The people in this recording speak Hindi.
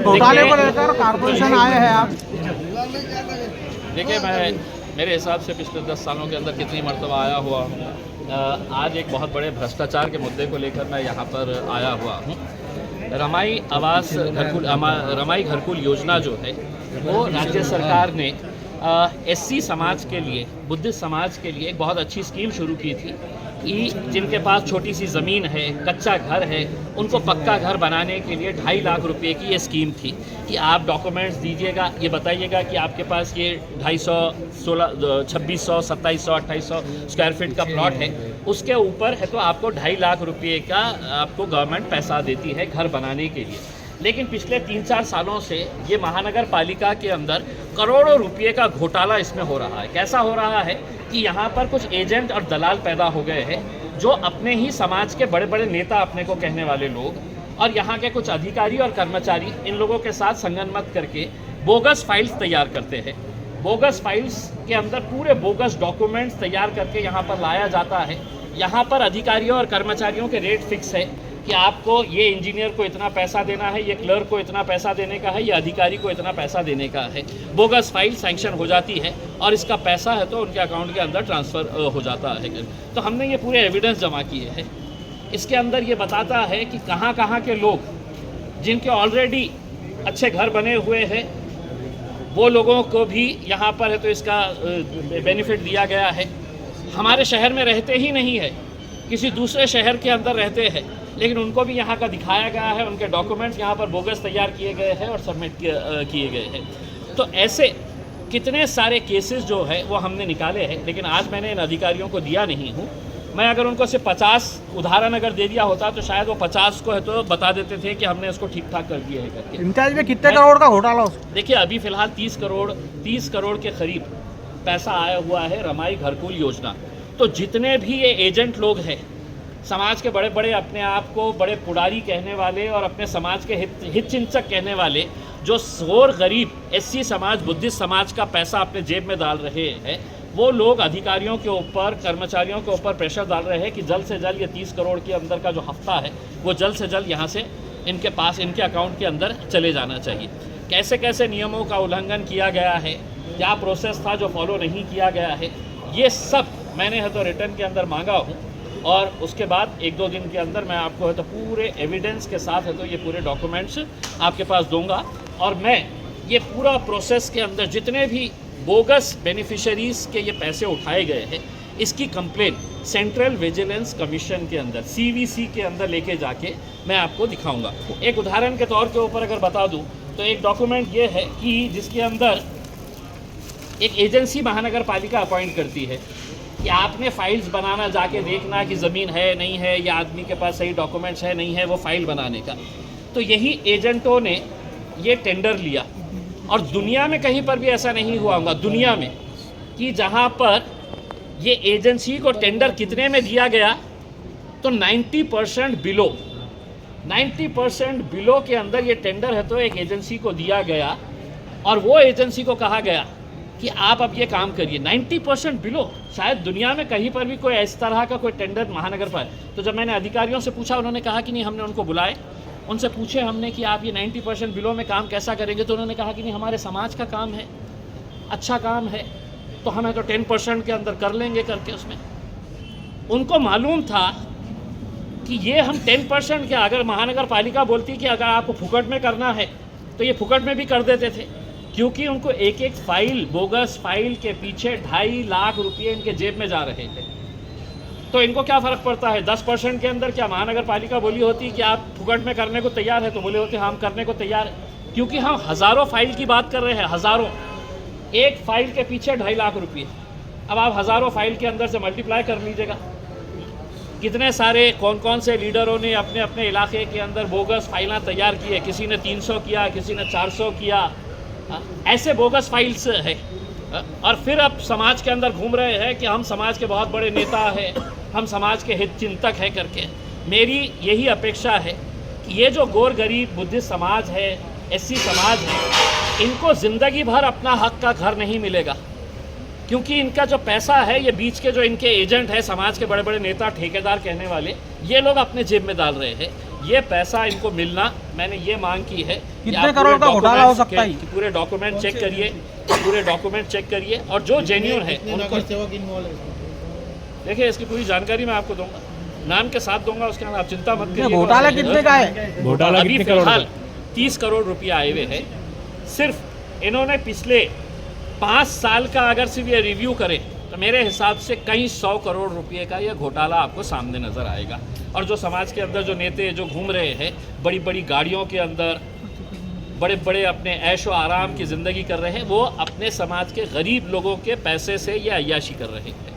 घोटाले को लेकर कारपोरेशन आए हैं आप। देखिए, मैं मेरे हिसाब से पिछले 10 सालों के अंदर कितनी मरतबा आया हुआ हूँ। आज एक बहुत बड़े भ्रष्टाचार के मुद्दे को लेकर मैं यहाँ पर आया हुआ हूँ। रमाई आवास घरकुल रमाई घरकुल योजना जो है वो राज्य सरकार ने एससी समाज के लिए, बुद्धिस्ट समाज के लिए एक बहुत अच्छी स्कीम शुरू की थी कि जिनके पास छोटी सी ज़मीन है, कच्चा घर है, उनको पक्का घर बनाने के लिए 2.5 लाख रुपए की ये स्कीम थी कि आप डॉक्यूमेंट्स दीजिएगा, ये बताइएगा कि आपके पास ये 250, 2600, 2700, 2800 स्क्वायर फीट का प्लॉट है, उसके ऊपर है तो आपको 2.5 लाख रुपये का आपको गवर्नमेंट पैसा देती है घर बनाने के लिए। लेकिन पिछले 3-4 सालों से ये महानगर पालिका के अंदर करोड़ों रुपये का घोटाला इसमें हो रहा है। कैसा हो रहा है कि यहाँ पर कुछ एजेंट और दलाल पैदा हो गए हैं जो अपने ही समाज के बड़े बड़े नेता अपने को कहने वाले लोग और यहाँ के कुछ अधिकारी और कर्मचारी इन लोगों के साथ संगनमत करके बोगस फाइल्स तैयार करते हैं। बोगस फाइल्स के अंदर पूरे बोगस डॉक्यूमेंट्स तैयार करके यहाँ पर लाया जाता है। यहाँ पर अधिकारियों और कर्मचारियों के रेट फिक्स है कि आपको ये इंजीनियर को इतना पैसा देना है, ये क्लर्क को इतना पैसा देने का है, ये अधिकारी को इतना पैसा देने का है। बोगस फाइल सैंक्शन हो जाती है और इसका पैसा है तो उनके अकाउंट के अंदर ट्रांसफ़र हो जाता है। तो हमने ये पूरे एविडेंस जमा किए हैं। इसके अंदर ये बताता है कि कहाँ कहाँ के लोग जिनके ऑलरेडी अच्छे घर बने हुए हैं वो लोगों को भी यहाँ पर है तो इसका बेनिफिट दिया गया है। हमारे शहर में रहते ही नहीं है, किसी दूसरे शहर के अंदर रहते हैं, लेकिन उनको भी यहाँ का दिखाया गया है, उनके डॉक्यूमेंट्स यहाँ पर बोगस तैयार किए गए हैं और सबमिट किए गए हैं। तो ऐसे कितने सारे केसेस जो है वो हमने निकाले हैं, लेकिन आज मैंने इन अधिकारियों को दिया नहीं हूँ। मैं अगर उनको सिर्फ 50 उदाहरण अगर दे दिया होता तो शायद वो 50 को है तो बता देते थे कि हमने इसको ठीक ठाक कर दिया है करके। इंचार्ज में कितने करोड़ का घोटाला? देखिए, अभी फ़िलहाल 30 करोड़ के करीब पैसा आया हुआ है रमाई घरकुल योजना। तो जितने भी ये एजेंट लोग हैं, समाज के बड़े बड़े अपने आप को बड़े पुडारी कहने वाले और अपने समाज के हितचिंतक कहने वाले, जो शोर गरीब एससी समाज, बुद्धिस्ट समाज का पैसा अपने जेब में डाल रहे हैं, वो लोग अधिकारियों के ऊपर, कर्मचारियों के ऊपर प्रेशर डाल रहे हैं कि जल्द से जल्द ये 30 करोड़ के अंदर का जो हफ्ता है वो जल्द से जल्द यहाँ से इनके पास, इनके अकाउंट के अंदर चले जाना चाहिए। कैसे कैसे नियमों का उल्लंघन किया गया है, क्या प्रोसेस था जो फॉलो नहीं किया गया है, ये सब मैंने है तो रिटर्न के अंदर मांगा हूँ और उसके बाद 1-2 दिन के अंदर मैं आपको है तो पूरे एविडेंस के साथ है तो ये पूरे डॉक्यूमेंट्स आपके पास दूंगा। और मैं ये पूरा प्रोसेस के अंदर जितने भी बोगस बेनिफिशरीज़ के ये पैसे उठाए गए हैं, इसकी कंप्लेन सेंट्रल विजिलेंस कमीशन के अंदर, CVC के अंदर लेके जाके मैं आपको दिखाऊंगा। एक उदाहरण के तौर के ऊपर अगर बता दूं तो एक डॉक्यूमेंट ये है कि जिसके अंदर एक एजेंसी महानगर पालिका अपॉइंट करती है कि आपने फाइल्स बनाना, जाके देखना कि ज़मीन है नहीं है या आदमी के पास सही डॉक्यूमेंट्स है नहीं है वो फाइल बनाने का। तो यही एजेंटों ने ये टेंडर लिया और दुनिया में कहीं पर भी ऐसा नहीं हुआ होगा दुनिया में कि जहाँ पर ये एजेंसी को टेंडर कितने में दिया गया तो 90% बिलो के अंदर ये टेंडर है तो एक एजेंसी को दिया गया और वो एजेंसी को कहा गया कि आप अब ये काम करिए। 90% बिलो, शायद दुनिया में कहीं पर भी कोई इस तरह का कोई टेंडर महानगर पर। तो जब मैंने अधिकारियों से पूछा, उन्होंने कहा कि नहीं, हमने उनको बुलाए, उनसे पूछे हमने कि आप ये 90% बिलो में काम कैसा करेंगे, तो उन्होंने कहा कि नहीं, हमारे समाज का काम है, अच्छा काम है, तो हमें तो 10% के अंदर कर लेंगे करके। उसमें उनको मालूम था कि ये हम 10% के, अगर महानगर पालिका बोलती कि अगर आपको फुकट में करना है तो ये फुकट में भी कर देते थे, क्योंकि उनको एक एक फाइल, बोगस फाइल के पीछे 2.5 लाख रुपये इनके जेब में जा रहे थे। तो इनको क्या फ़र्क पड़ता है 10% के अंदर? क्या महानगर पालिका बोली होती कि आप फुकट में करने को तैयार है तो बोले होते हम करने को तैयार है, क्योंकि हम हज़ारों फाइल की बात कर रहे हैं, हज़ारों, एक फाइल के पीछे 2.5 लाख रुपये। अब आप हज़ारों फाइल के अंदर से मल्टीप्लाई कर लीजिएगा, कितने सारे कौन कौन से लीडरों ने अपने अपने इलाके के अंदर बोगस फाइलें तैयार की है। किसी ने 300 किया, किसी ने 400 किया, ऐसे बोगस फाइल्स है। और फिर अब समाज के अंदर घूम रहे हैं कि हम समाज के बहुत बड़े नेता हैं, हम समाज के हित चिंतक हैं करके। मेरी यही अपेक्षा है कि ये जो गौर गरीब बुद्धिस्ट समाज है, एससी समाज है, इनको ज़िंदगी भर अपना हक का घर नहीं मिलेगा, क्योंकि इनका जो पैसा है ये बीच के जो इनके एजेंट है, समाज के बड़े बड़े नेता, ठेकेदार कहने वाले, ये लोग अपने जेब में डाल रहे हैं। ये पैसा इनको मिलना, मैंने ये मांग की है कि कितने आप करोड़ पूरे का घोटाला हो सकता है? कि पूरे डॉक्यूमेंट चेक करिए, पूरे डॉक्यूमेंट चेक करिए और जो जेन्युइन है उनको देखिए, इसकी पूरी जानकारी मैं आपको दूंगा, नाम के साथ दूंगा, उसके बाद आप चिंता मत ये करिए। घोटाला कितने का है? घोटाला अभी कितने करोड़ फिलहाल का? 30 करोड़ रुपया आए हुए हैं। सिर्फ इन्होंने पिछले 5 साल का अगर सिर्फ ये रिव्यू करें तो मेरे हिसाब से कई 100 करोड़ रुपए का ये घोटाला आपको सामने नजर आएगा। और जो समाज के अंदर जो नेता जो घूम रहे हैं बड़ी बड़ी गाड़ियों के अंदर, बड़े बड़े अपने ऐशो आराम की ज़िंदगी कर रहे हैं, वो अपने समाज के गरीब लोगों के पैसे से ये अय्याशी कर रहे हैं।